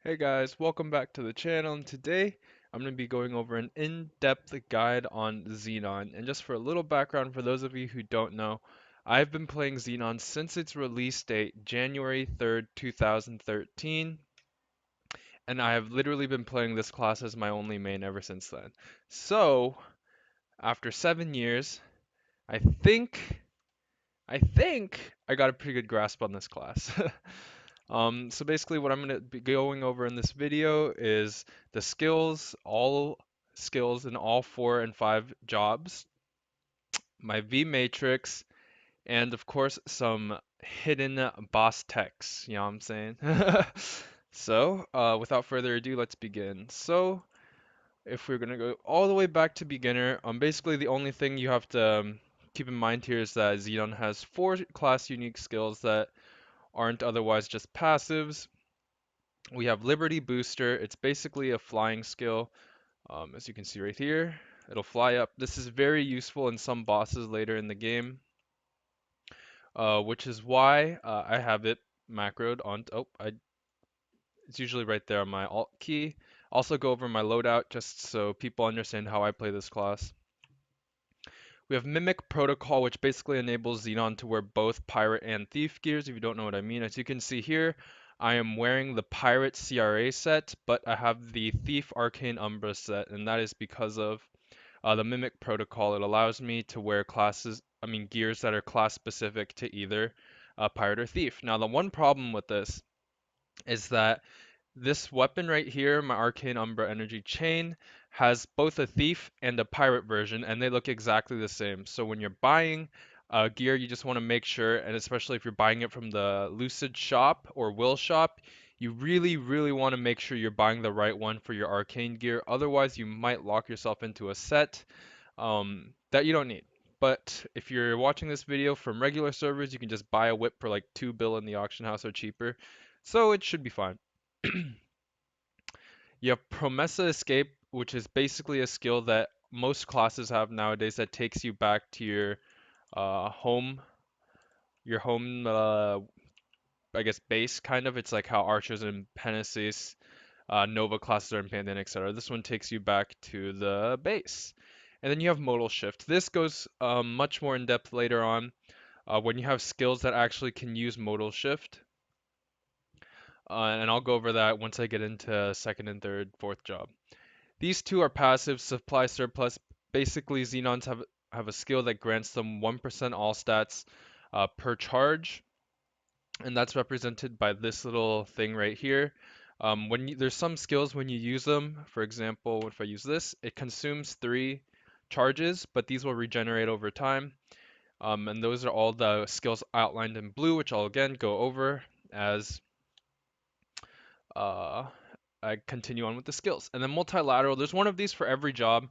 Hey guys, welcome back to the channel, and today I'm going to be going over an in-depth guide on Xenon. And just for a little background for those of you who don't know, I've been playing Xenon since its release date, January 3rd, 2013, and I have literally been playing this class as my only main ever since then. So, after 7 years, I think I got a pretty good grasp on this class. So basically what I'm going to be going over in this video is the skills, all skills in all 4 and 5 jobs, my V matrix, and of course some hidden boss techs, you know what I'm saying? So, without further ado, let's begin. So, if we're gonna go all the way back to beginner, basically the only thing you have to keep in mind here is that Xenon has 4 class unique skills that aren't otherwise just passives. We have Liberty Booster. It's basically a flying skill. As you can see right here, it'll fly up. This is very useful in some bosses later in the game, which is why I have it macroed on. It's usually right there on my Alt key. Also go over my loadout just so people understand how I play this class. We have Mimic Protocol, which basically enables Xenon to wear both Pirate and Thief gears, if you don't know what I mean. As you can see here, I am wearing the Pirate CRA set, but I have the Thief Arcane Umbra set, and that is because of the Mimic Protocol. It allows me to wear gears that are class specific to either Pirate or Thief. Now, the one problem with this is that this weapon right here, my Arcane Umbra Energy Chain, has both a Thief and a Pirate version, and they look exactly the same. So when you're buying gear, you just want to make sure, and especially if you're buying it from the Lucid shop or Will shop, you really, really want to make sure you're buying the right one for your Arcane gear. Otherwise, you might lock yourself into a set that you don't need. But if you're watching this video from regular servers, you can just buy a whip for like 2 bill in the auction house or cheaper. So it should be fine. You have Promessa Escape, which is basically a skill that most classes have nowadays that takes you back to your home, I guess, base kind of. It's like how archers in Penesis, Nova classes are in Pantheon, etc. This one takes you back to the base. And then you have Modal Shift. This goes much more in depth later on when you have skills that actually can use Modal Shift. And I'll go over that once I get into second and third, fourth job. These two are passive supply surplus. Basically, Xenons have a skill that grants them 1% all stats per charge, and that's represented by this little thing right here. There's some skills when you use them, for example, if I use this, it consumes 3 charges, but these will regenerate over time. And those are all the skills outlined in blue, which I'll again go over as uh, I continue on with the skills. And then multilateral, there's one of these for every job.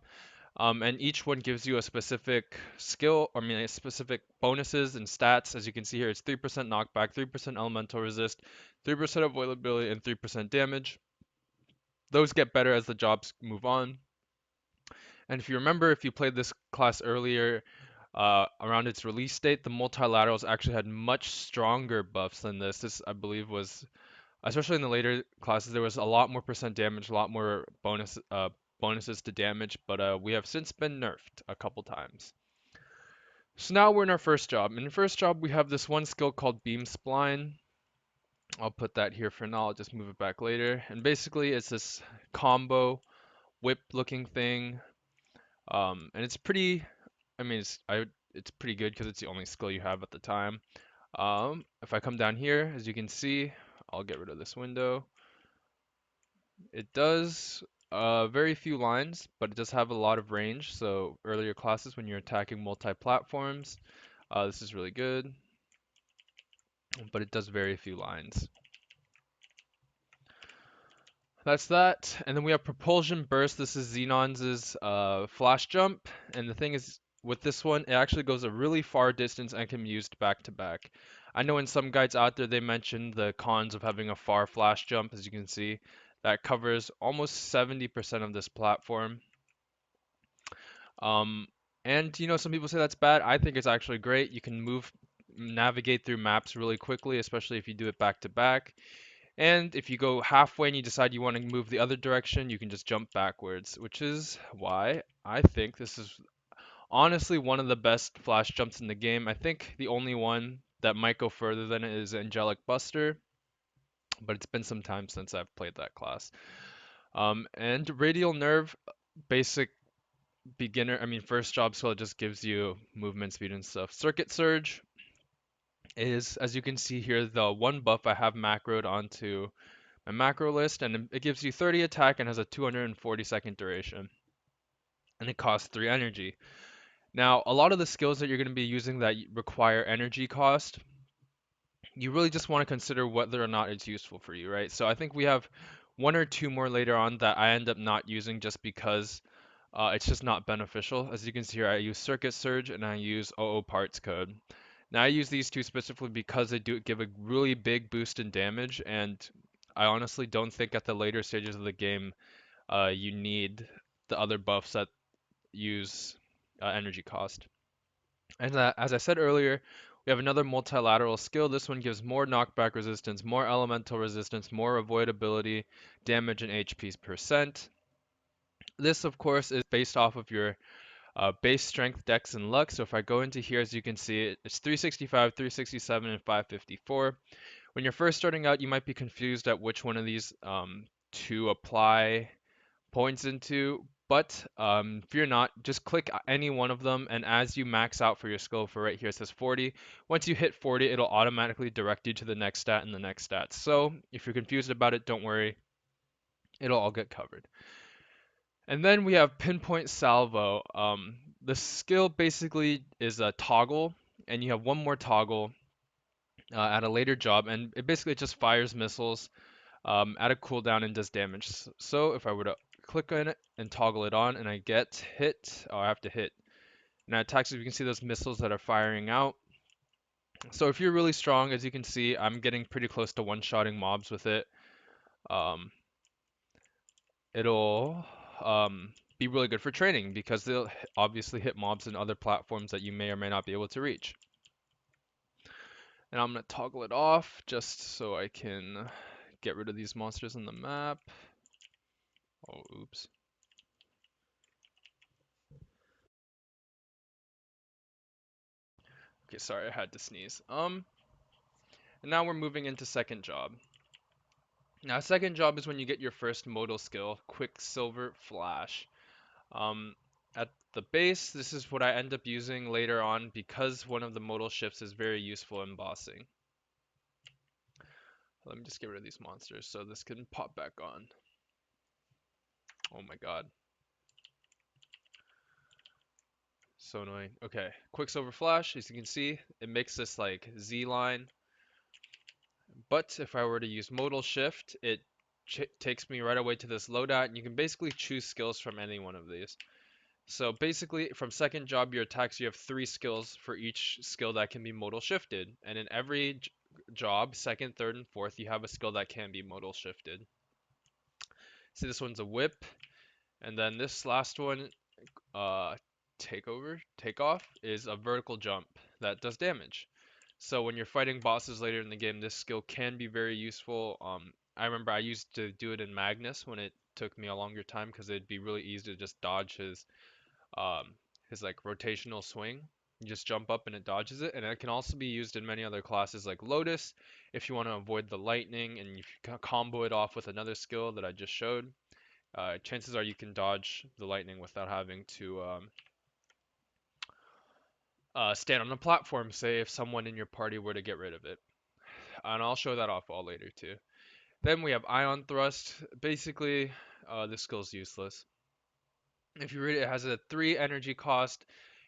And each one gives you a specific skill, a specific bonuses and stats. As you can see here, it's 3% knockback, 3% elemental resist, 3% avoidability, and 3% damage. Those get better as the jobs move on. And if you remember, if you played this class earlier, around its release date, the multilaterals actually had much stronger buffs than this. This, I believe, was, especially in the later classes, there was a lot more percent damage, a lot more bonuses to damage, but we have since been nerfed a couple times. So now we're in our first job. In the first job, we have this one skill called Beam Spline. I'll put that here for now. I'll just move it back later. And basically, it's this combo whip looking thing. And it's pretty, it's pretty good because it's the only skill you have at the time. If I come down here, as you can see, I'll get rid of this window. It does very few lines, but it does have a lot of range. So earlier classes when you're attacking multi-platforms, this is really good, but it does very few lines. That's that. And then we have Propulsion Burst. This is Xenon's flash jump. And the thing is, with this one, it actually goes a really far distance and can be used back to back. I know in some guides out there, they mentioned the cons of having a far flash jump, as you can see. That covers almost 70% of this platform. Um, and some people say that's bad. I think it's actually great. You can navigate through maps really quickly, especially if you do it back to back. And if you go halfway and you decide you want to move the other direction, you can just jump backwards, which is why I think this is honestly one of the best flash jumps in the game. I think the only one that might go further than it is Angelic Buster, but it's been some time since I've played that class. And Radial Nerve, basic first job skill, it just gives you movement speed and stuff. Circuit Surge is, as you can see here, the one buff I have macroed onto my macro list, and it gives you 30 attack and has a 240-second duration, and it costs 3 energy. Now, a lot of the skills that you're going to be using that require energy cost, you really just want to consider whether or not it's useful for you, right? So I think we have one or two more later on that I end up not using just because it's just not beneficial. As you can see here, I use Circuit Surge and I use OO Parts Code. Now I use these two specifically because they do give a really big boost in damage, and I honestly don't think at the later stages of the game you need the other buffs that use energy cost. And as I said earlier, we have another multilateral skill. This one gives more knockback resistance, more elemental resistance, more avoidability, damage, and HP percent. This, of course, is based off of your base strength, dex, and luck. So if I go into here, as you can see, it's 365, 367, and 554. When you're first starting out, you might be confused at which one of these to apply points into, but fear not, just click any one of them, and as you max out for your skill, for right here it says 40, once you hit 40, it'll automatically direct you to the next stat and the next stat. So if you're confused about it, don't worry, it'll all get covered. And then we have Pinpoint Salvo. The skill basically is a toggle, and you have one more toggle at a later job, and it basically just fires missiles at a cooldown and does damage. So if I were to click on it and toggle it on and I get hit, oh, I have to hit. Now attacks, you can see those missiles that are firing out. So if you're really strong, as you can see, I'm getting pretty close to one-shotting mobs with it. Um, it'll be really good for training because they'll obviously hit mobs in other platforms that you may or may not be able to reach. And I'm going to toggle it off just so I can get rid of these monsters on the map. Oh, oops. Okay, sorry, I had to sneeze. And now we're moving into second job. Now, second job is when you get your first modal skill, Quicksilver Flash. At the base, this is what I end up using later on because one of the modal shifts is very useful in bossing. Let me just get rid of these monsters so this can pop back on. Oh my god. So annoying. Okay, Quicksilver Flash, as you can see, it makes this like Z line. But if I were to use modal shift, it takes me right away to this loadout, and you can basically choose skills from any one of these. So basically, from second job, your attacks, you have 3 skills for each skill that can be modal shifted. And in every job, second, third, and fourth, you have a skill that can be modal shifted. See, this one's a whip. And then this last one, takeoff, is a vertical jump that does damage. So when you're fighting bosses later in the game, this skill can be very useful. I remember I used to do it in Magnus when it took me a longer time because it'd be really easy to just dodge his like rotational swing. You just jump up and it dodges it, and it can also be used in many other classes like Lotus if you want to avoid the lightning, and you can combo it off with another skill that I just showed. Chances are you can dodge the lightning without having to stand on a platform, say if someone in your party were to get rid of it. And I'll show that off all later too. Then we have Ion Thrust. Basically, this skill's useless. If you read it, it has a 3 energy cost,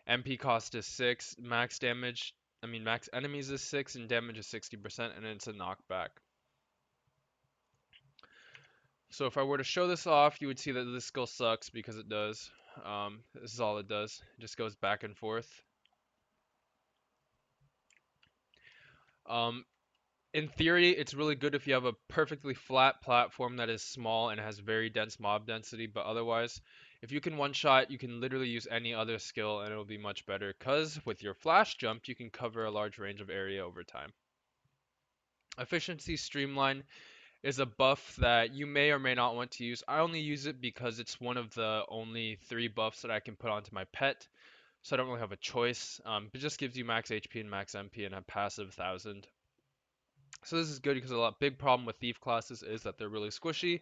MP cost is 6, max enemies is 6, and damage is 60%, and it's a knockback. So if I were to show this off, you would see that this skill sucks because it does. This is all it does. It just goes back and forth. Um, in theory, it's really good if you have a perfectly flat platform that is small and has very dense mob density, but otherwise, if you can one-shot, you can literally use any other skill and it'll be much better, because with your flash jump, you can cover a large range of area over time. Efficiency Streamline is a buff that you may or may not want to use. I only use it because it's one of the only 3 buffs that I can put onto my pet, so I don't really have a choice. It just gives you max HP and max MP and a passive 1000. So this is good because a big problem with thief classes is that they're really squishy.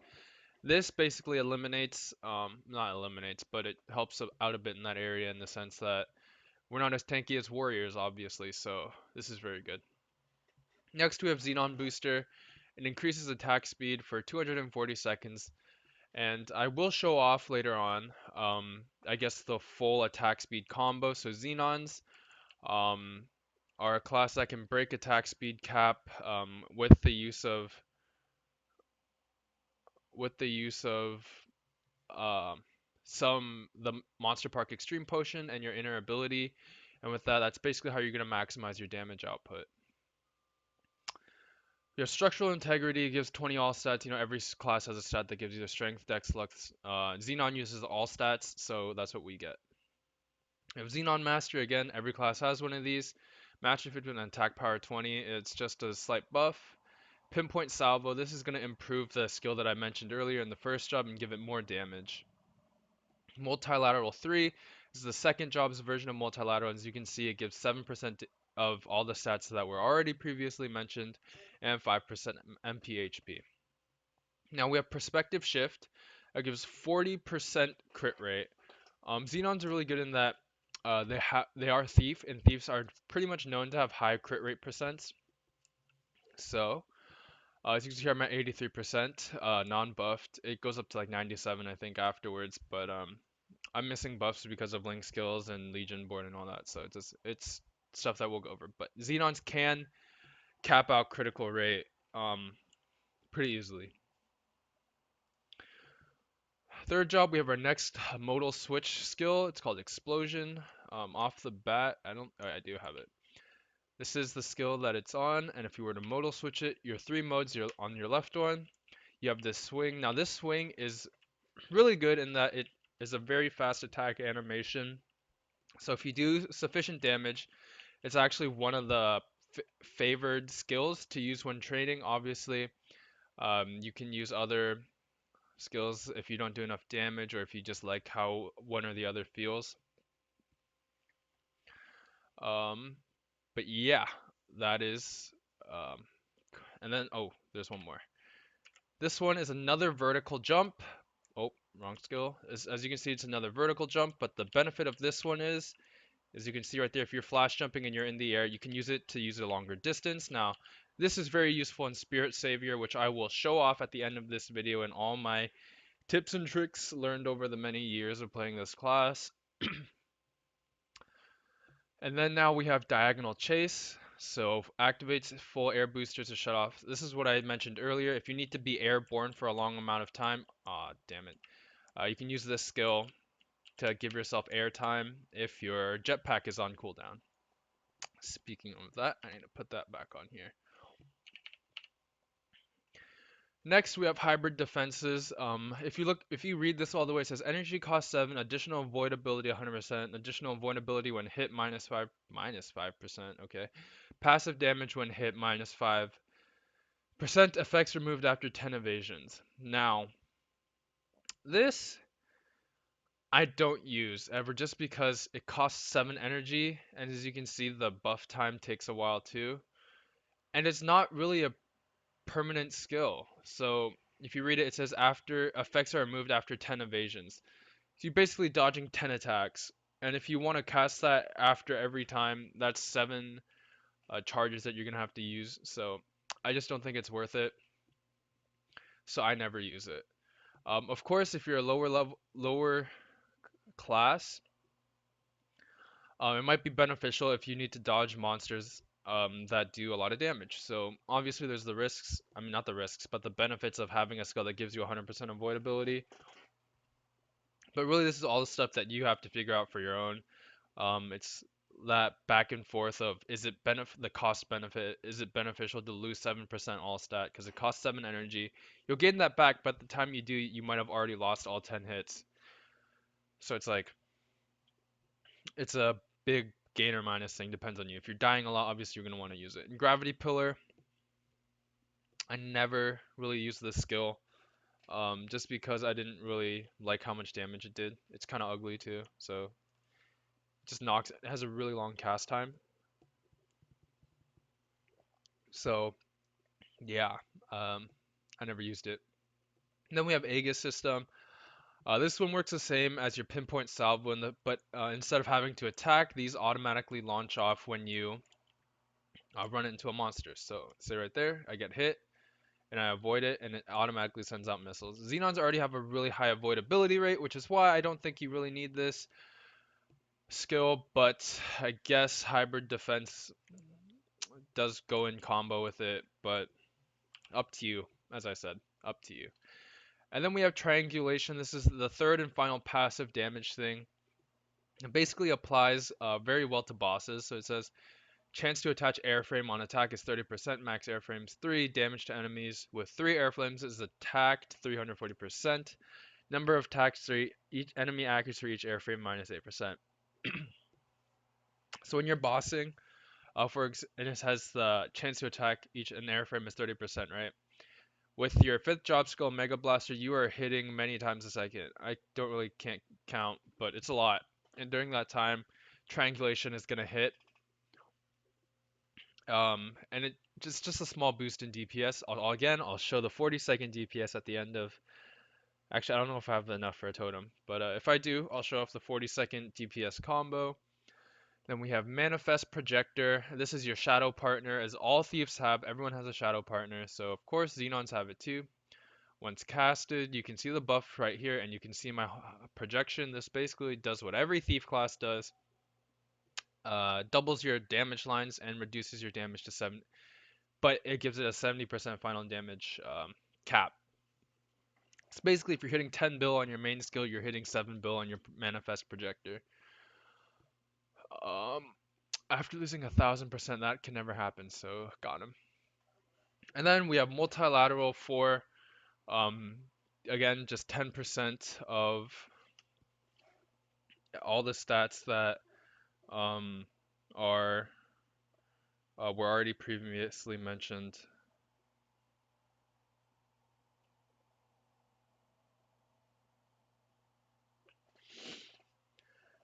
This basically eliminates, not eliminates, but it helps out a bit in that area in the sense that we're not as tanky as warriors, obviously, so this is very good. Next, we have Xenon Booster. It increases attack speed for 240 seconds, and I will show off later on, I guess, the full attack speed combo. So Xenons um, are a class that can break attack speed cap with the use of with the use of um, the Monster Park Extreme Potion and your inner ability, and with that, that's basically how you're going to maximize your damage output. Your structural integrity gives 20 all stats. You know, every class has a stat that gives you the strength, dex, lux. Xenon uses all stats, so that's what we get. We have Xenon Mastery again. Every class has one of these. Mastery 50 and attack power 20. It's just a slight buff. Pinpoint Salvo. This is going to improve the skill that I mentioned earlier in the first job and give it more damage. Multilateral 3 is the second job's version of multilateral. As you can see, it gives 7% of all the stats that were already previously mentioned and 5% MPHP. Now we have Perspective Shift. It gives 40% crit rate. Xenons are really good in that they are thief, and thieves are pretty much known to have high crit rate percents. So as you can see here, I'm at 83%, non-buffed. It goes up to like 97, I think, afterwards. But I'm missing buffs because of link skills and Legion board and all that. So it's stuff that we'll go over. But Xenons can cap out critical rate pretty easily. Third job, we have our next modal switch skill. It's called Explosion. Off the bat, I do have it. This is the skill that it's on, and if you were to modal switch it, your 3 modes, you're on your left one, you have this swing. Now this swing is really good in that it is a very fast attack animation. So if you do sufficient damage, it's actually one of the favored skills to use when training. Obviously, you can use other skills if you don't do enough damage or if you just like how one or the other feels. Um, but yeah, that is. Um, and then, oh, there's one more. This one is another vertical jump. Oh, wrong skill. As you can see, it's another vertical jump, but the benefit of this one is, as you can see right there, if you're flash jumping and you're in the air, you can use it to use a longer distance. Now, this is very useful in Spirit Savior, which I will show off at the end of this video and all my tips and tricks learned over the many years of playing this class. And then now we have Diagonal Chase. So activates full air booster to shut off. This is what I mentioned earlier. If you need to be airborne for a long amount of time, damn it. You can use this skill to give yourself air time if your jetpack is on cooldown. Speaking of that, I need to put that back on here. Next, we have hybrid defenses. If you read this all the way, it says energy cost 7, additional avoidability 100%, additional avoidability when hit -5%. Okay, passive damage when hit -5%. Effects removed after 10 evasions. Now, this I don't use ever just because it costs 7 energy, and as you can see, the buff time takes a while too, and it's not really a permanent skill. So if you read it, it says after effects are removed after 10 evasions. So you're basically dodging 10 attacks. And if you want to cast that after every time, that's 7 charges that you're going to have to use. So I just don't think it's worth it. So I never use it. Of course, if you're a lower class, it might be beneficial if you need to dodge monsters that do a lot of damage. So obviously there's the risks, I mean not the risks, but the benefits of having a skill that gives you 100% avoidability. But really this is all the stuff that you have to figure out for your own. It's that back and forth of the cost benefit, is it beneficial to lose 7% all stat because it costs 7 energy. You'll gain that back, but the time you do, you might have already lost all 10 hits. So it's like, it's a big gain or minus thing, depends on you. If you're dying a lot, obviously you're going to want to use it. And Gravity Pillar, I never really used this skill, just because I didn't really like how much damage it did. It's kind of ugly too, so it just knocks. It has a really long cast time. So yeah, I never used it. And then we have Aegis system. This one works the same as your pinpoint salvo, but instead of having to attack, these automatically launch off when you run into a monster. So say right there, I get hit and I avoid it, and it automatically sends out missiles. Xenons already have a really high avoidability rate, which is why I don't think you really need this skill, but I guess hybrid defense does go in combo with it, but up to you, as I said, up to you. And then we have Triangulation. This is the third and final passive damage thing. It basically applies very well to bosses. So it says chance to attach airframe on attack is 30%, max airframes 3, damage to enemies with 3 airflames is attacked 340%, number of attacks 3, each enemy accuracy for each airframe minus 8%. So when you're bossing, and it has the chance to attack each an airframe is 30%, right? With your 5th job skill, Mega Blaster, you are hitting many times a second. I don't really can't count, but it's a lot. And during that time, Triangulation is gonna hit. And it just a small boost in DPS. I'll show the 40-second DPS at the end of. Actually, I don't know if I have enough for a totem, but if I do, I'll show off the 40-second DPS combo. Then we have Manifest Projector. This is your shadow partner, as all thieves have. Everyone has a shadow partner, so of course Xenons have it too. Once casted, you can see the buff right here, and you can see my projection. This basically does what every thief class does. Doubles your damage lines and reduces your damage to 7, but it gives it a 70% final damage cap. So basically, if you're hitting 10 bill on your main skill, you're hitting 7 bill on your Manifest Projector. Um, After losing 1,000%, that can never happen, so got him. And then we have Multilateral for, um, again, just 10% of all the stats that um, are were already previously mentioned.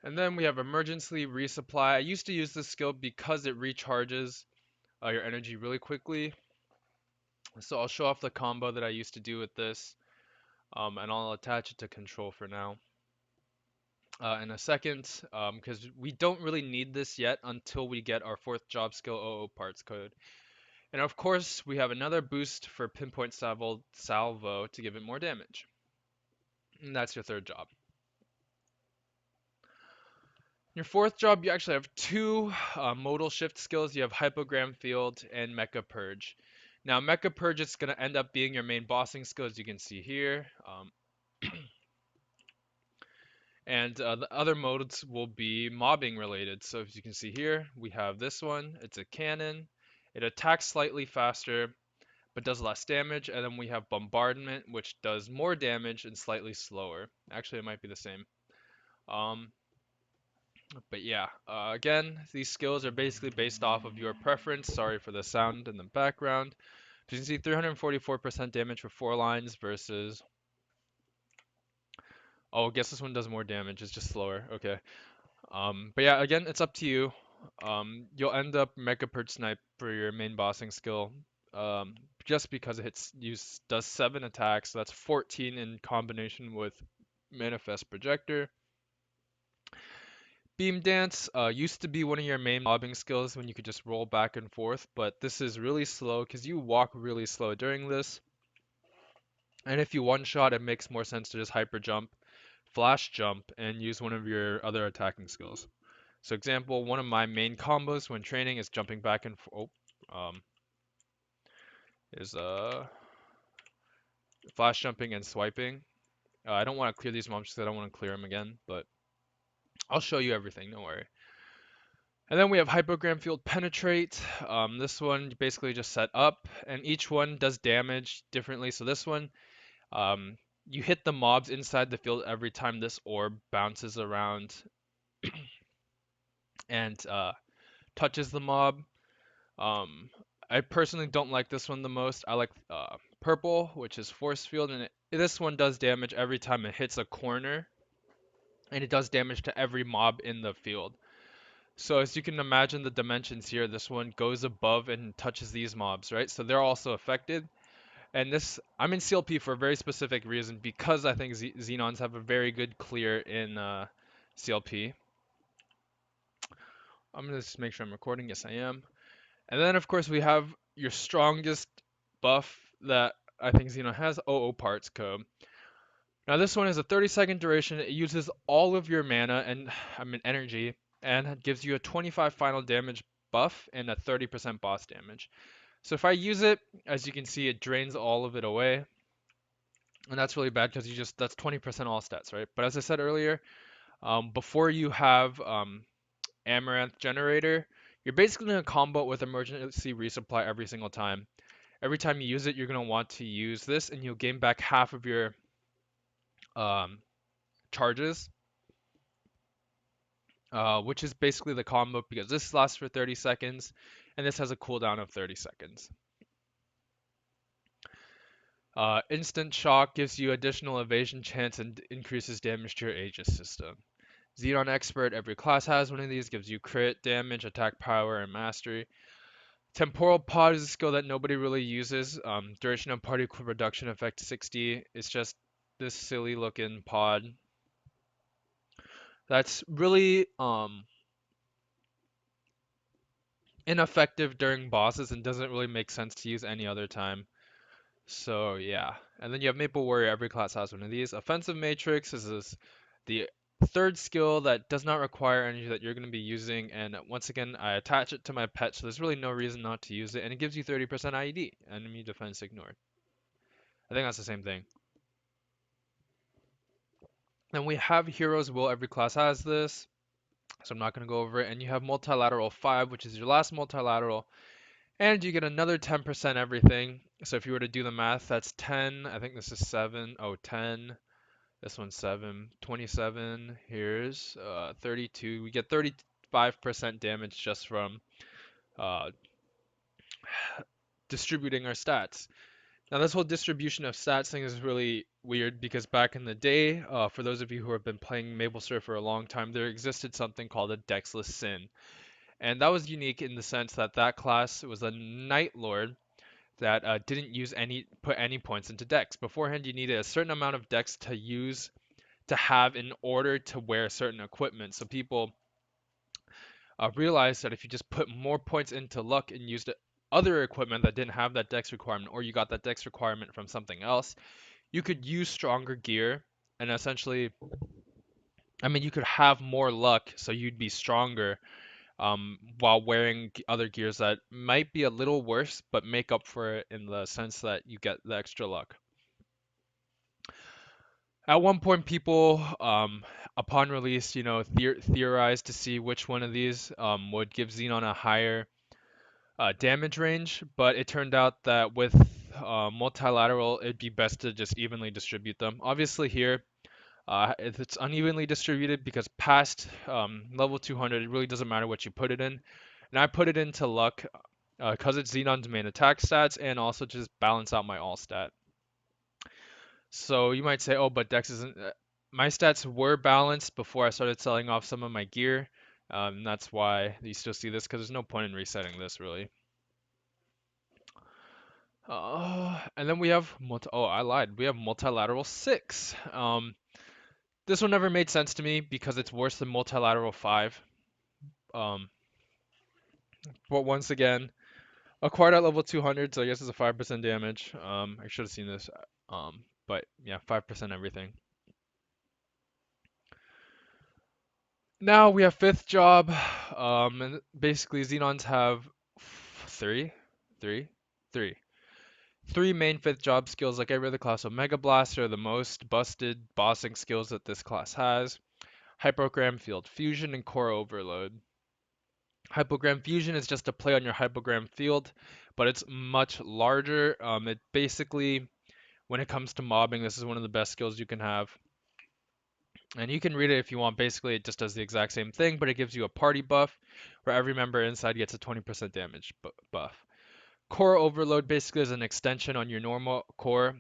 And then we have Emergency Resupply. I used to use this skill because it recharges your energy really quickly. So I'll show off the combo that I used to do with this, and I'll attach it to control for now in a second, because we don't really need this yet until we get our 4th job skill OO parts code. And of course, we have another boost for pinpoint salvo to give it more damage. And that's your 3rd job. Your 4th job, you actually have 2 modal shift skills. You have Hypogram Field and Mecha Purge. Now, Mecha Purge is going to end up being your main bossing skill, as you can see here. And the other modes will be mobbing related. So as you can see here, we have this one. It's a cannon. It attacks slightly faster, but does less damage. And then we have bombardment, which does more damage and slightly slower. Actually, it might be the same. But yeah, again, these skills are basically based off of your preference. Sorry for the sound in the background. So you can see 344% damage for 4 lines versus. Oh, I guess this one does more damage. It's just slower. Okay. But yeah, again, it's up to you. You'll end up Mega Purge Snipe for your main bossing skill, just because it does 7 attacks. So that's 14 in combination with Manifest Projector. Beam Dance used to be one of your main mobbing skills when you could just roll back and forth, but this is really slow because you walk really slow during this. And if you one-shot, it makes more sense to just hyper jump, flash jump, and use one of your other attacking skills. So example, one of my main combos when training is jumping back and is flash jumping and swiping. I don't want to clear these mobs because I don't want to clear them again, but I'll show you everything, don't worry. And then we have Hypogram Field Penetrate. This one you basically just set up, and each one does damage differently. So this one, you hit the mobs inside the field every time this orb bounces around and touches the mob. Um, I personally don't like this one the most. I like purple, which is force field, and this one does damage every time it hits a corner, and it does damage to every mob in the field. So as you can imagine the dimensions here, this one goes above and touches these mobs, right? So they're also affected. And this, I'm in CLP for a very specific reason because I think Xenons have a very good clear in CLP. I'm gonna just make sure I'm recording. Yes, I am. And then of course we have your strongest buff that I think Xenon has, OO parts code. Now this one is a 30-second duration. It uses all of your mana and energy, and it gives you a 25 final damage buff and a 30% boss damage. So if I use it, as you can see, it drains all of it away, and that's really bad because that's 20% all stats, right? But as I said earlier, before you have Amaranth Generator, you're basically gonna combo it with Emergency Resupply every single time. Every time you use it, you're gonna want to use this, and you'll gain back half of your um, charges, which is basically the combo because this lasts for 30 seconds, and this has a cooldown of 30 seconds. Instant Shock gives you additional evasion chance and increases damage to your Aegis system. Xenon Expert, every class has one of these, gives you crit damage, attack power, and mastery. Temporal Pod is a skill that nobody really uses. Duration of particle reduction effect 60. It's just this silly looking pod that's really ineffective during bosses and doesn't really make sense to use any other time. So yeah, and then you have Maple Warrior. Every class has one of these. Offensive Matrix is the third skill that does not require energy that you're going to be using, and once again I attach it to my pet, so there's really no reason not to use it, and it gives you 30% IED, enemy defense ignored. I think that's the same thing. Then we have Hero's Will. Every class has this, so I'm not going to go over it. And you have Multilateral 5, which is your last multilateral, and you get another 10% everything. So if you were to do the math, that's 10. I think this is 7. Oh, 10. This one's 7. 27. Here's 32. We get 35% damage just from uh, distributing our stats. Now, this whole distribution of stats thing is really weird because back in the day, for those of you who have been playing Maplestory for a long time, there existed something called a Dexless Sin. And that was unique in the sense that that class was a Night Lord that didn't put any points into Dex. Beforehand, you needed a certain amount of Dex to have in order to wear certain equipment. So people realized that if you just put more points into luck and used other equipment that didn't have that Dex requirement, or you got that Dex requirement from something else, you could use stronger gear and essentially, I mean, you could have more luck, so you'd be stronger while wearing other gears that might be a little worse, but make up for it in the sense that you get the extra luck. At one point, people, upon release, theorized to see which one of these would give Xenon a higher damage range, but it turned out that with multilateral, it'd be best to just evenly distribute them. Obviously, here, if it's unevenly distributed because past level 200, it really doesn't matter what you put it in. And I put it into luck because it's Xenon's main attack stats and also just balance out my all stat. So you might say, oh, but Dex isn't. My stats were balanced before I started selling off some of my gear. That's why you still see this because there's no point in resetting this really. And then we have I lied. We have multilateral 6. This one never made sense to me because it's worse than multilateral 5. Um, but once again, acquired at level 200, so I guess it's a 5% damage. I should have seen this. But yeah, 5% everything. Now we have fifth job. And basically Xenons have three, three, three. Three main fifth job skills like every other class. So Mega Blast are the most busted bossing skills that this class has. Hypogram Field Fusion and Core Overload. Hypogram Fusion is just a play on your Hypogram Field, but it's much larger. It basically, when it comes to mobbing, this is one of the best skills you can have. And you can read it if you want. Basically, it just does the exact same thing, but it gives you a party buff where every member inside gets a 20% damage buff. Core Overload basically is an extension on your normal core,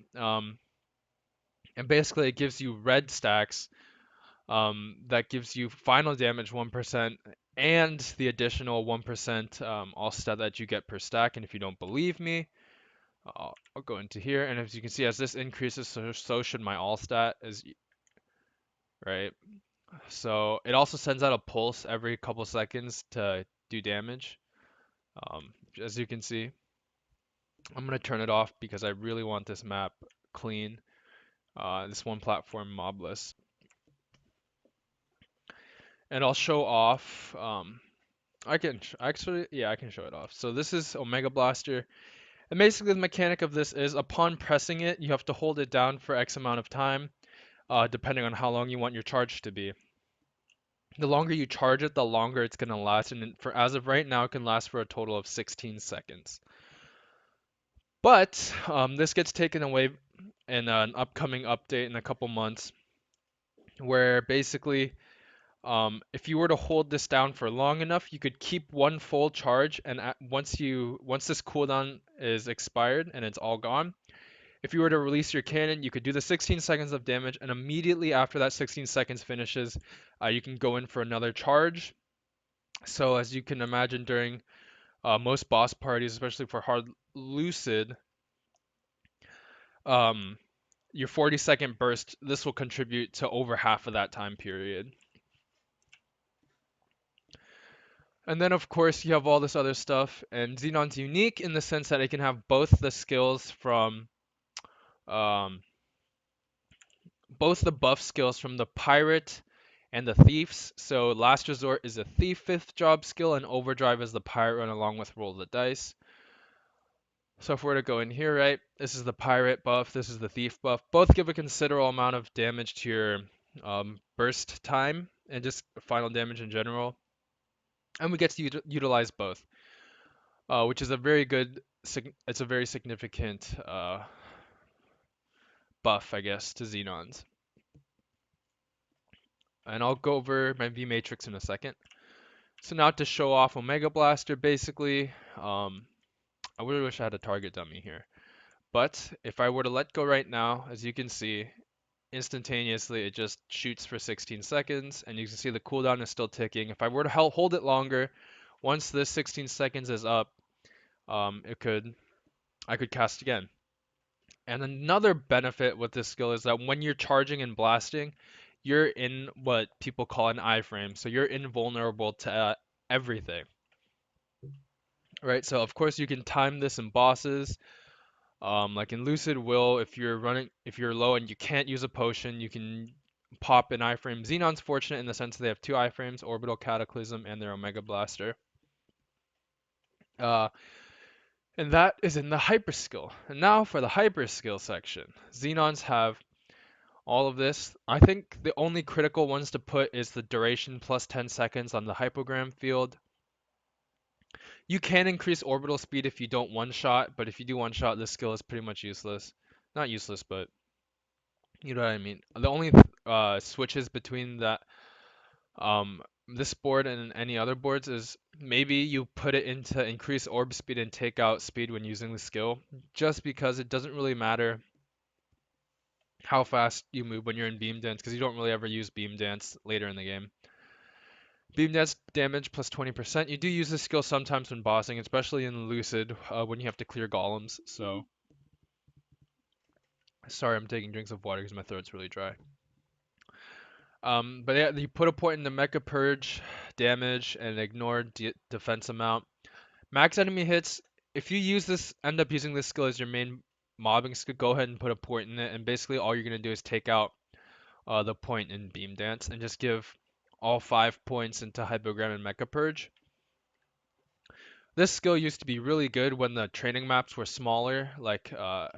and basically it gives you red stacks that gives you final damage 1% and the additional 1% all stat that you get per stack. And if you don't believe me, I'll go into here, and as you can see, as this increases, so should my all stat, right? So it also sends out a pulse every couple seconds to do damage. As you can see, I'm gonna turn it off because I really want this map clean. This one platform mobless, and I'll show off. I can show it off. So this is Omega Blaster. And basically the mechanic of this is upon pressing it, you have to hold it down for X amount of time, depending on how long you want your charge to be. The longer you charge it, the longer it's going to last. And for as of right now, it can last for a total of 16 seconds. But this gets taken away in an upcoming update in a couple months, where basically if you were to hold this down for long enough, you could keep one full charge, and once this cooldown is expired and it's all gone, if you were to release your cannon, you could do the 16 seconds of damage, and immediately after that 16 seconds finishes, you can go in for another charge. So as you can imagine, during most boss parties, especially for hard lucid, um, your 40-second burst, this will contribute to over half of that time period. And then of course you have all this other stuff, and Xenon's unique in the sense that it can have both the skills from um, both the buff skills from the pirate and the thieves. So Last Resort is a thief 5th job skill, and Overdrive is the pirate run along with Roll the Dice. So if we're to go in here, right, this is the pirate buff, this is the thief buff. Both give a considerable amount of damage to your burst time and just final damage in general. And we get to utilize both, which is a very good, it's a very significant buff, I guess, to Xenons. And I'll go over my V Matrix in a second. So now to show off Omega Blaster, basically, I really wish I had a target dummy here. But if I were to let go right now, as you can see, instantaneously it just shoots for 16 seconds, and you can see the cooldown is still ticking. If I were to hold it longer, once this 16 seconds is up, I could cast again. And another benefit with this skill is that when you're charging and blasting, you're in what people call an iframe, so you're invulnerable to everything. Right, so of course you can time this in bosses. Like in Lucid Will, if you're low and you can't use a potion, you can pop an iframe. Xenon's fortunate in the sense that they have 2 iframes, Orbital Cataclysm and their Omega Blaster. And that is in the hyper skill. And now for the hyper skill section. Xenons have all of this. I think the only critical ones to put is the duration plus 10 seconds on the hypogram field. You can increase orbital speed if you don't one-shot, but if you do one-shot, this skill is pretty much useless. Not useless, but you know what I mean. The only switches between this board and any other boards is maybe you put it into increase orb speed and take out speed when using the skill, just because it doesn't really matter how fast you move when you're in Beam Dance, because you don't really ever use Beam Dance later in the game. Beam Dance damage plus 20%. You do use this skill sometimes when bossing, especially in Lucid when you have to clear golems. So, sorry, I'm taking drinks of water because my throat's really dry. But yeah, you put a point in the Mecha Purge damage and ignore defense amount. Max enemy hits. If you end up using this skill as your main mobbing skill, go ahead and put a point in it. And basically all you're going to do is take out the point in Beam Dance and just give all 5 points into Hypogram and Mecha Purge. This skill used to be really good when the training maps were smaller. Like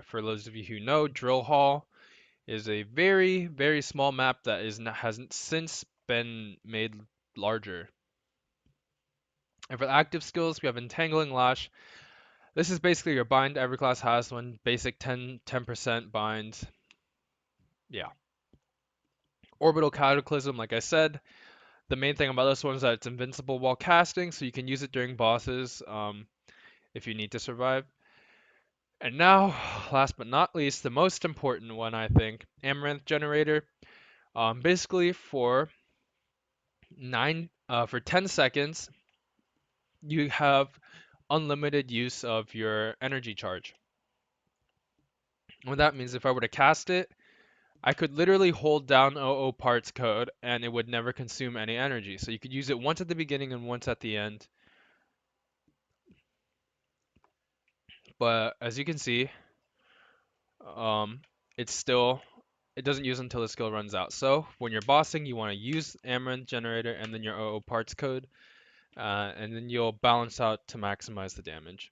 for those of you who know, Drill Hall is a very, very small map that hasn't since been made larger. And for the active skills, we have Entangling Lash. This is basically your bind. Every class has one. Basic 10% bind. Yeah. Orbital Cataclysm, like I said. The main thing about this one is that it's invincible while casting, so you can use it during bosses if you need to survive. And now, last but not least, the most important one, I think, Amaranth Generator. Basically, for 10 seconds, you have unlimited use of your energy charge. What that means, if I were to cast it, I could literally hold down OO parts code and it would never consume any energy. So you could use it once at the beginning and once at the end. But as you can see, um, it doesn't use until the skill runs out. So when you're bossing, you want to use Amaranth Generator and then your OO parts code, and then you'll balance out to maximize the damage.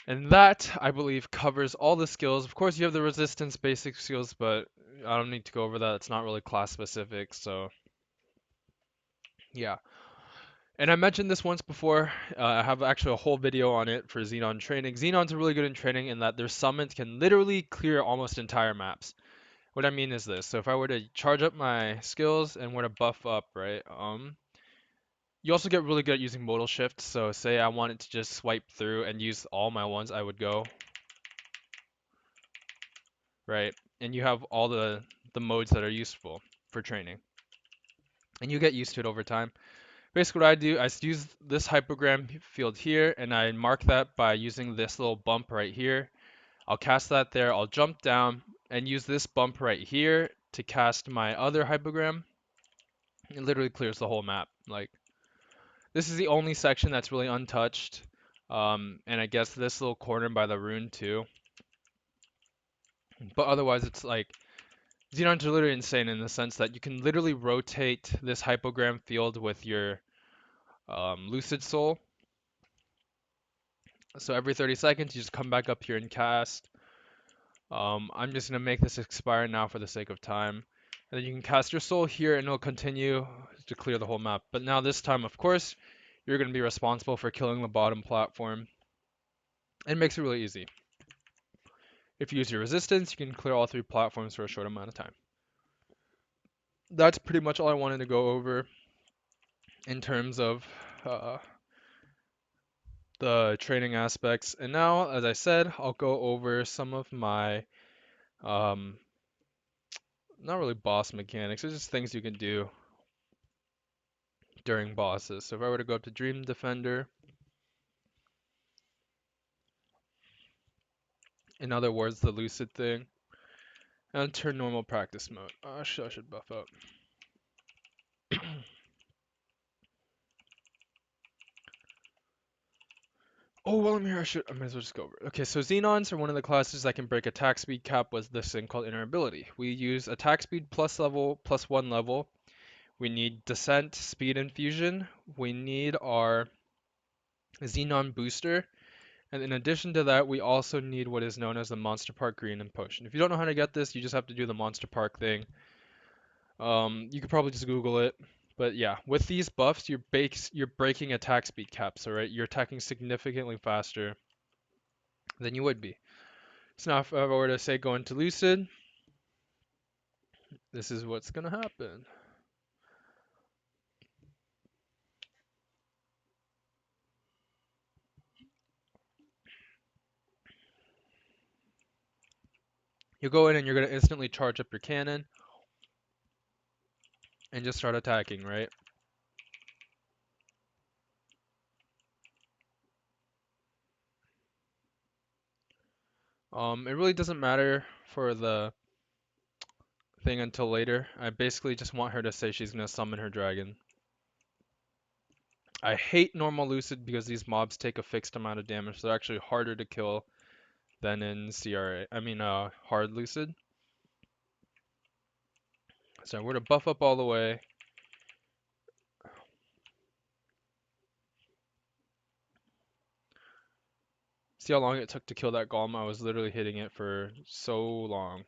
And that, I believe, covers all the skills. Of course, you have the resistance basic skills, but I don't need to go over that. It's not really class specific, so yeah. And I mentioned this once before. I have actually a whole video on it for Zenon Training. Xenons are really good in training in that their summons can literally clear almost entire maps. What I mean is this. So if I were to charge up my skills and were to buff up, right? You also get really good at using modal shift. So say I wanted to just swipe through and use all my ones, I would go, right? And you have all the modes that are useful for training. And you get used to it over time. Basically what I do, I use this hypogram field here and I mark that by using this little bump right here. I'll cast that there, I'll jump down and use this bump right here to cast my other hypogram. It literally clears the whole map. Like, this is the only section that's really untouched. And I guess this little corner by the rune too. But otherwise it's like, Xenons are literally insane in the sense that you can literally rotate this hypogram field with your Lucid Soul. So every 30 seconds, you just come back up here and cast. I'm just going to make this expire now for the sake of time. And then you can cast your soul here and it'll continue to clear the whole map. But now this time, of course, you're going to be responsible for killing the bottom platform. It makes it really easy. If you use your resistance, you can clear all 3 platforms for a short amount of time. That's pretty much all I wanted to go over in terms of the training aspects. And now, as I said, I'll go over some of my um, not really boss mechanics, it's just things you can do during bosses. So if I were to go up to Dream Defender, in other words, the Lucid thing, and turn normal practice mode. I should buff up. Oh, well, I'm here. I might as well just go over it. Okay, so Xenons are one of the classes that can break attack speed cap with this thing called Inner-Ability. We use attack speed plus level, plus 1 level. We need Descent, Speed Infusion. We need our Xenon Booster. And in addition to that, we also need what is known as the Monster Park Green and Potion. If you don't know how to get this, you just have to do the Monster Park thing. You could probably just Google it. But yeah, with these buffs, you're breaking attack speed caps, alright? You're attacking significantly faster than you would be. So now if I were to say go into Lucid, this is what's going to happen. You go in and you're going to instantly charge up your cannon and just start attacking, right? It really doesn't matter for the thing until later. I basically just want her to say she's going to summon her dragon. I hate normal Lucid because these mobs take a fixed amount of damage. They're actually harder to kill than in CRA. I mean, hard Lucid. So we're to buff up all the way. See how long it took to kill that golem? I was literally hitting it for so long.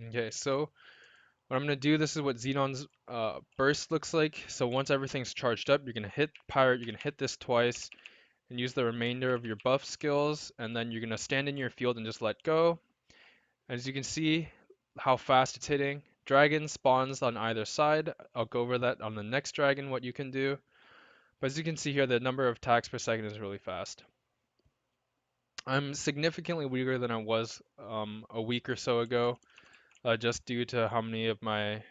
Okay, so what I'm going to do, this is what Xenon's burst looks like. So once everything's charged up, you're going to hit Pirate, you're going to hit this twice, and use the remainder of your buff skills, and then you're going to stand in your field and just let go. As you can see how fast it's hitting. Dragon spawns on either side. I'll go over that on the next dragon, what you can do. But as you can see here, the number of attacks per second is really fast. I'm significantly weaker than I was a week or so ago, just due to how many of my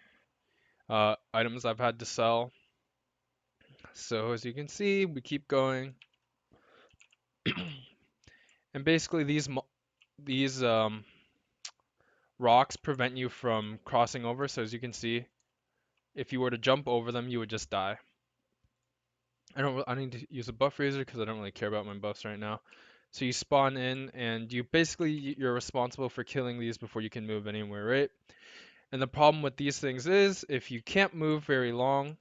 items I've had to sell. So as you can see, we keep going, and basically these rocks prevent you from crossing over. So as you can see, if you were to jump over them, you would just die. I need to use a buff raiser because I don't really care about my buffs right now. So you spawn in, and you're responsible for killing these before you can move anywhere, right? And the problem with these things is if you can't move very long,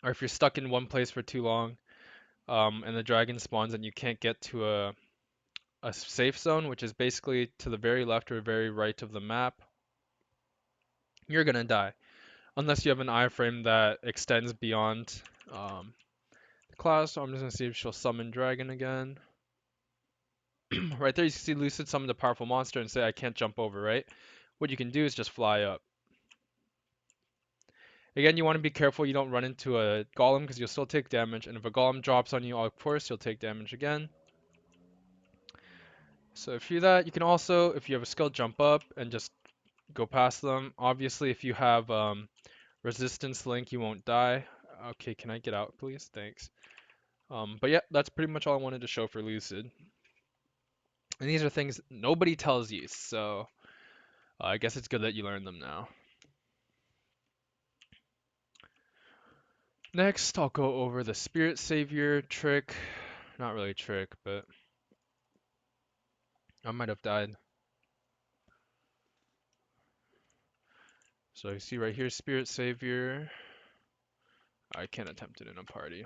or if you're stuck in one place for too long, and the dragon spawns and you can't get to a safe zone, which is basically to the very left or very right of the map, you're gonna die. Unless you have an iframe that extends beyond the class. So I'm just gonna see if she'll summon dragon again. Right there, you see Lucid summon the powerful monster and say, I can't jump over, right? What you can do is just fly up. Again, you want to be careful you don't run into a golem because you'll still take damage, and if a golem drops on you, of course, you'll take damage again. So if you do that, you can also, if you have a skill, jump up and just go past them. Obviously, if you have resistance link, you won't die. Okay, can I get out, please? Thanks. But yeah, that's pretty much all I wanted to show for Lucid. And these are things nobody tells you, so I guess it's good that you learned them now. Next, I'll go over the Spirit Savior trick. Not really a trick, but I might have died. So you see right here, Spirit Savior. I can't attempt it in a party.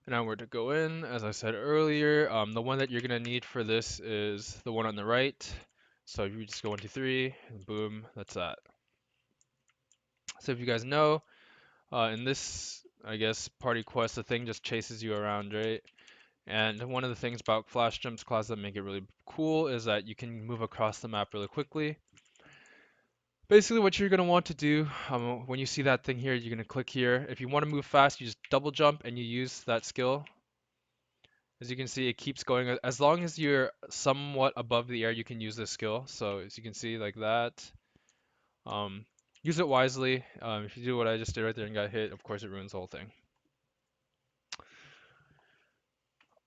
And now we're to go in, as I said earlier, the one that you're gonna need for this is the one on the right. So you just go 1, 2, 3, and boom, that's that. So if you guys know, in this, I guess, party quest, the thing just chases you around, right? And one of the things about Flash Jump's class that make it really cool is that you can move across the map really quickly. Basically, what you're going to want to do when you see that thing here, you're going to click here. If you want to move fast, you just double jump and you use that skill. As you can see, it keeps going. As long as you're somewhat above the air, you can use this skill. So as you can see, like that. Um, use it wisely. If you do what I just did right there and got hit, of course it ruins the whole thing.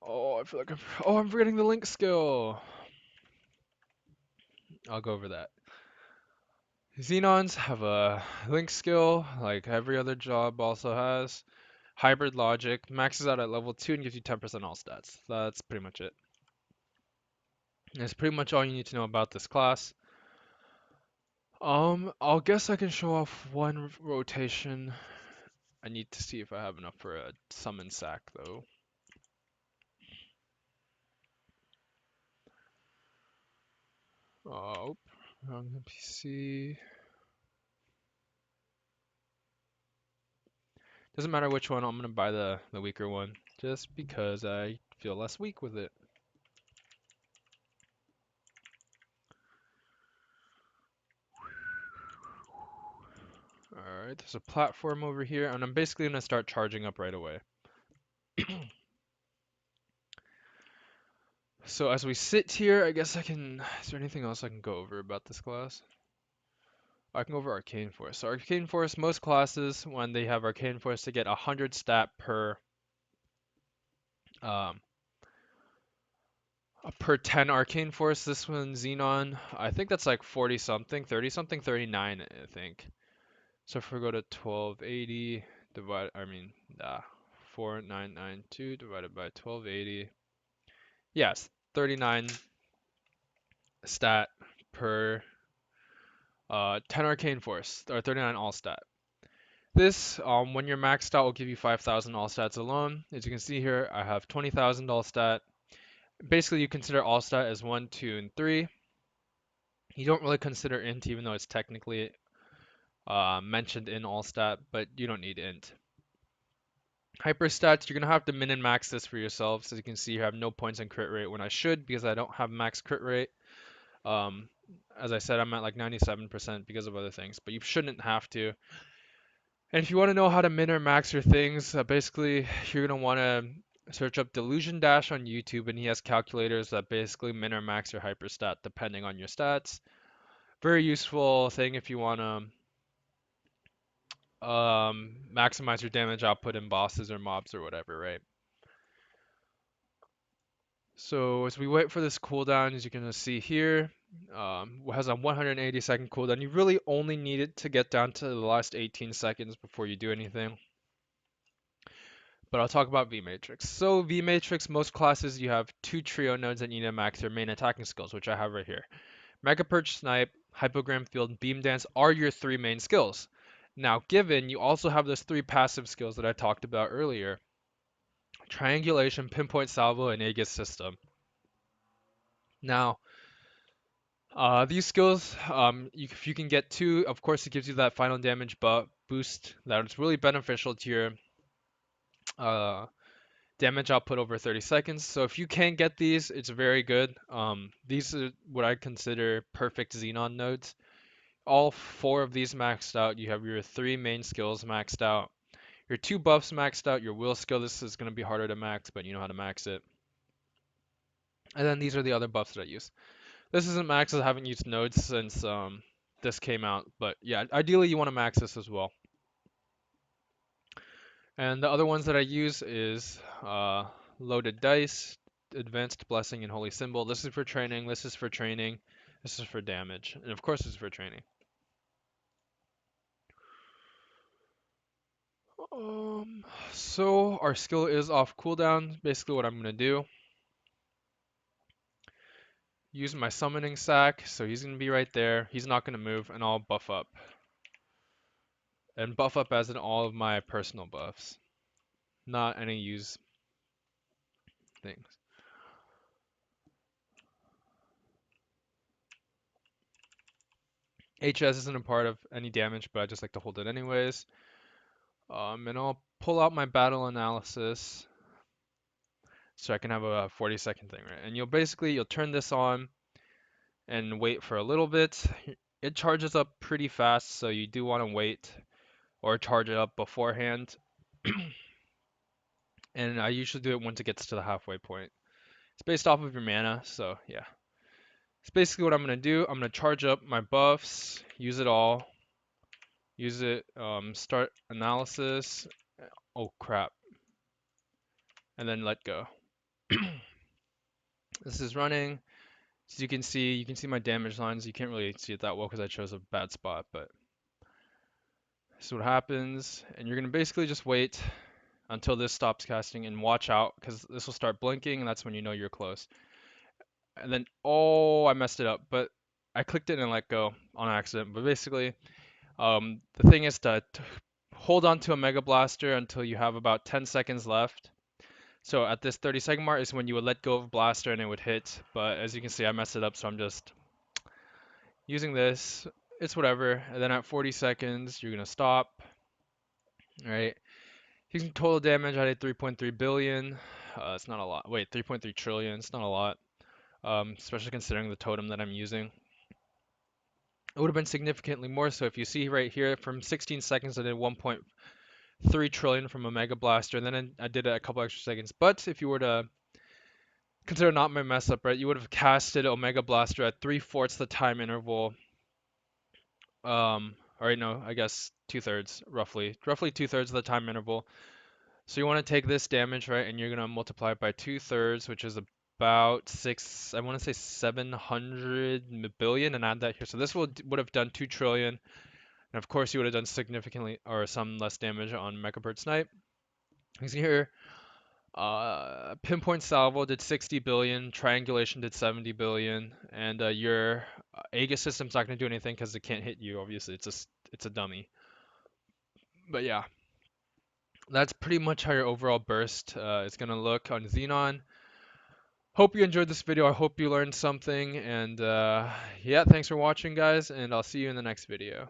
Oh, I feel like I'm forgetting the link skill. I'll go over that. Xenons have a link skill, like every other job also has. Hybrid logic, maxes out at level 2 and gives you 10% all stats. That's pretty much it. That's pretty much all you need to know about this class. I'll guess I can show off one rotation. I need to see if I have enough for a summon sack though. Oh, wrong NPC. Doesn't matter which one, I'm gonna buy the weaker one, just because I feel less weak with it. Alright, there's a platform over here, and I'm basically gonna start charging up right away. So as we sit here, I guess I can... Is there anything else I can go over about this class? I can go over Arcane Force. So Arcane Force, most classes, when they have Arcane Force, they get 100 stat um, per 10 Arcane Force. This one, Xenon, I think that's like 40 something, 30 something, 39, I think. So if we go to 1280 divided, 4992 divided by 1280. Yes, 39 stat per 10 Arcane Force, or 39 all stat. This, when you're maxed out, will give you 5,000 all stats alone. As you can see here, I have 20,000 all stat. Basically, you consider all stat as 1, 2, and 3. You don't really consider int, even though it's technically mentioned in all stat, but you don't need int. Hyper stats, you're going to have to min and max this for yourselves. As you can see here, I have no points in crit rate when I should because I don't have max crit rate. As I said, I'm at like 97% because of other things, but you shouldn't have to. And if you want to know how to min or max your things, basically you're going to want to search up Delusion Dash on YouTube, and he has calculators that basically min or max your hyperstat depending on your stats. Very useful thing if you want to maximize your damage output in bosses or mobs or whatever, right? So as we wait for this cooldown, as you can see here, it has a 180-second cooldown. You really only need it to get down to the last 18 seconds before you do anything. But I'll talk about V Matrix. So V Matrix, most classes you have two trio nodes that need to max their main attacking skills, which I have right here. Mega Perch, Snipe, Hypogram Field, Beam Dance are your three main skills. Now, given you also have those three passive skills that I talked about earlier: Triangulation, Pinpoint Salvo, and Aegis System. Now, these skills, if you can get two, of course, it gives you that final damage boost that is really beneficial to your uh, damage output over 30 seconds. So if you can get these, it's very good. These are what I consider perfect Xenon nodes. All four of these maxed out. You have your three main skills maxed out. Your two buffs maxed out. Your will skill, this is going to be harder to max, but you know how to max it. And then these are the other buffs that I use. This isn't max, I haven't used nodes since this came out, but yeah, ideally you want to max this as well. And the other ones that I use is Loaded Dice, Advanced Blessing, and Holy Symbol. This is for training, this is for training, this is for damage, and of course this is for training. So our skill is off cooldown. Basically what I'm going to do, use my summoning sack, so he's going to be right there. He's not going to move, and I'll buff up. And buff up as in all of my personal buffs, not any use things. HS isn't a part of any damage, but I just like to hold it anyways. And I'll pull out my battle analysis so I can have a 40-second thing, right? And you'll turn this on and wait for a little bit. It charges up pretty fast, so you do want to wait or charge it up beforehand. And I usually do it once it gets to the halfway point. It's based off of your mana, so yeah. It's basically what I'm going to do. I'm going to charge up my buffs, use it all, use it, start analysis. Oh crap. And then let go. This is running. As you can see my damage lines. You can't really see it that well because I chose a bad spot, but this is what happens. And you're going to basically just wait until this stops casting and watch out because this will start blinking and that's when you know you're close. And then, oh, I messed it up, but I clicked it and let go on accident. But basically, the thing is to hold on to a Mega Blaster until you have about 10 seconds left. So at this 30-second mark is when you would let go of Blaster and it would hit. But as you can see, I messed it up, so I'm just using this. It's whatever. And then at 40 seconds, you're going to stop. All right. Using total damage, I did 3.3 billion. It's not a lot. Wait, 3.3 trillion. It's not a lot. Especially considering the totem that I'm using. It would have been significantly more. So if you see right here, from 16 seconds, I did 1.3 trillion from a Mega Blaster. And then I did it a couple extra seconds. But if you were to consider not my mess up, right? You would have casted Omega Blaster at 3/4 the time interval. Or no, I guess 2/3, roughly 2/3 of the time interval. So you want to take this damage, right? And you're gonna multiply it by 2/3, which is about I want to say 700 billion, and add that here. So this would have done 2 trillion, and of course you would have done significantly or some less damage on Mega Bird Snipe. You see here. Pinpoint Salvo did 60 billion, Triangulation did 70 billion, and your Aegis system's not going to do anything because it can't hit you, obviously, it's a dummy. But yeah, that's pretty much how your overall burst is going to look on Xenon. Hope you enjoyed this video, I hope you learned something, and yeah, thanks for watching guys, and I'll see you in the next video.